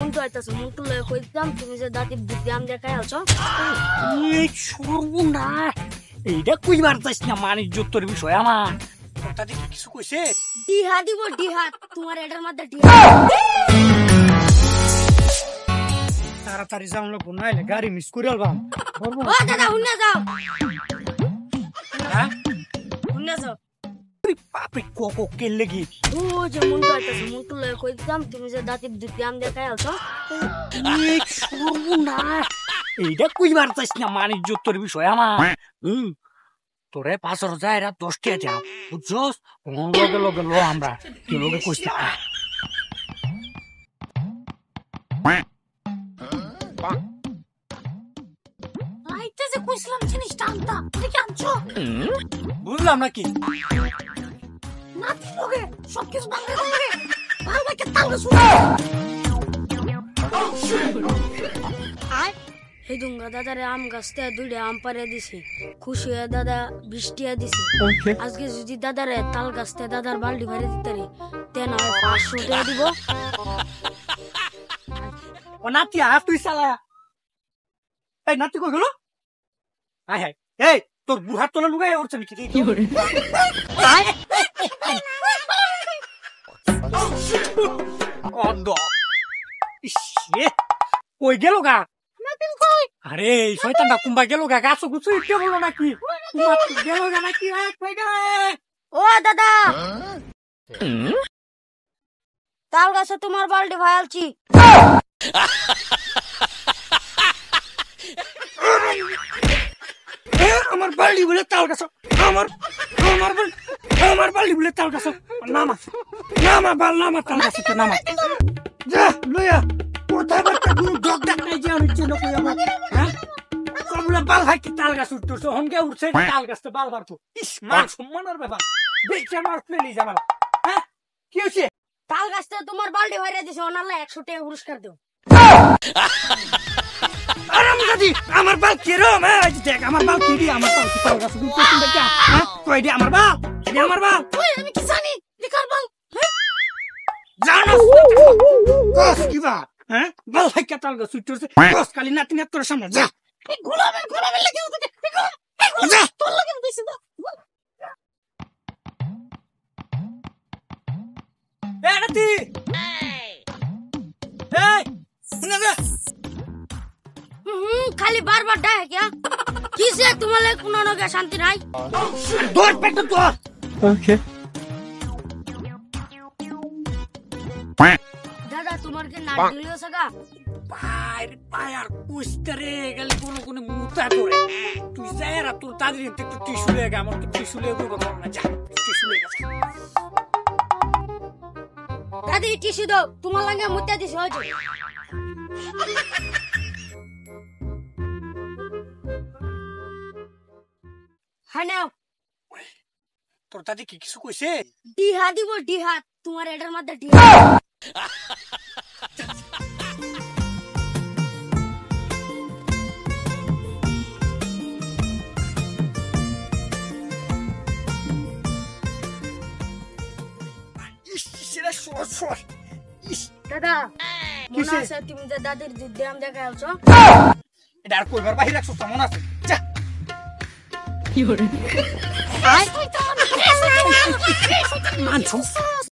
মন্টু আইতাছে মন্টু লয়ে কইতাম তুমি যে দাদির ব্যায়াম দেখাই আছো এই সর্বনাশ এইটা কইবার চাইছ না মান ইজ্জতের বিষয় আমার দাদি কিছু কইছে ডিহা দিব ডিহা তোমার এটার মধ্যে ডিহা তাড়াতাড়ি যাও লোক নাইলে গাড়ি মিস করে আলবাম ও দাদা হুন্না যাও হ্যাঁ হুন্না যাও বাপরে কোকো কে লাগি ও যে মন্টু আইতাছে মন্টু লয়ে কইতাম তুমি যে দাদির ব্যায়াম দেখাই আছো এই সর্বনাশ এইটা কইবার চাইছ না মান ইজ্জতের বিষয় আমার তোরে ৫,০০০ রাত ১০ টাকা দাও বুঝছস লগে লগে লো আমরা কি লগে কইছ না আইতে যে কইছিলাম জিনিসটা আনতা এটা কি আনছো বুঝলাম নাকি নাতি লগে সবকিছু ভাঙে লগে ভালো ভাইকে তাল শুনে আয় হে দুঙ্গা দাদারে আম গাছতে দুইটা আম পারে দিছি খুশি হয়ে দাদা বৃষ্টিয়া দিছি আজকে যদি দাদারে তাল গাছতে দাদার বালতি ভরে দিতারি তে না 500 টাকা দিব ও নাতি আয় তুই শালা এই নাতি কই গেল আয় হায় এই তোর বুড়ার তোলা লুগাই ওরছে নাকি কি করে আয় কন্দ ইসে কই গেল গা নাতিন কই আরে শয়তানটা কুম্বা গেল গা গাছ গুছু ইতে বলো নাকি কুম্বা গেল গা নাকি কই গা ও দাদা তাল গাছে তোমার বালতি ভায়ালছি আমার বালতি বলে তাল গাছ আমার বালতি বলে তাল গাছ নামা নামা তাল গাছ তো নামা যা লইয়া কোথায় বাচ্চা গুলো ডগ ডাক নাই যে আমি চিনো কই আমার হ্যাঁ কবুলা বাল হাই কি তাল গাছ উঠতো হনকে উঠছে তাল গাছ তো বাল বারতো ইস মান সম্মানের ব্যাপার দেখছি আমার প্লেলি যাবা হ্যাঁ কি হইছে তাল গাছতে তোমার বালতি ভরে দিছে ওনালে 100 টাকা পুরস্কার দাও আরাম দাদি আমার বাল কি রে মা দেখ আমার বাল কি দি আমার বাল কি তাল গাছ উঠতো তুমি দেখা হ্যাঁ কই দি আমার বাল দি আমার বাল ওই আমি কি জানি দেখার বাল জানো কস কি বা হ্যাঁ বাল হাই কি তাল গাছ উঠতো কস খালি নাতি না তোর সামনে যা এই গোলামের লাগে ওদিকে যা তোর লাগে দিছি না এ নাতি এই শুনে যা খালি বারবার ডাকে क्या কিসে তোমালে কোনো নগে শান্তি নাই তোর পেট তোর ওকে দাদা তোমার কি নাট দিলিও সাগা পায়ার পুস্তরে গেল কোন মুতা করে তুই যাই রা তোর তাদের একটু টিস্যু লেগে আমার তো টিস্যু লেগে করব না যা টিস্যু লেগে দাদি টিস্যু দাও তোমার লাগে মুতা দিছ হইছে হানাও তোর দাদি কি কিছু কইছে ডিহা দিব ডিহা তোমার এটার মধ্যে ডিহা দাদা মনে আছে তুমি যে দাদির ব্যায়াম দেখাই আছো এটা আর কইবার বাহির রাখছো মনে আছে যা কি করে আই তুই তো মানছো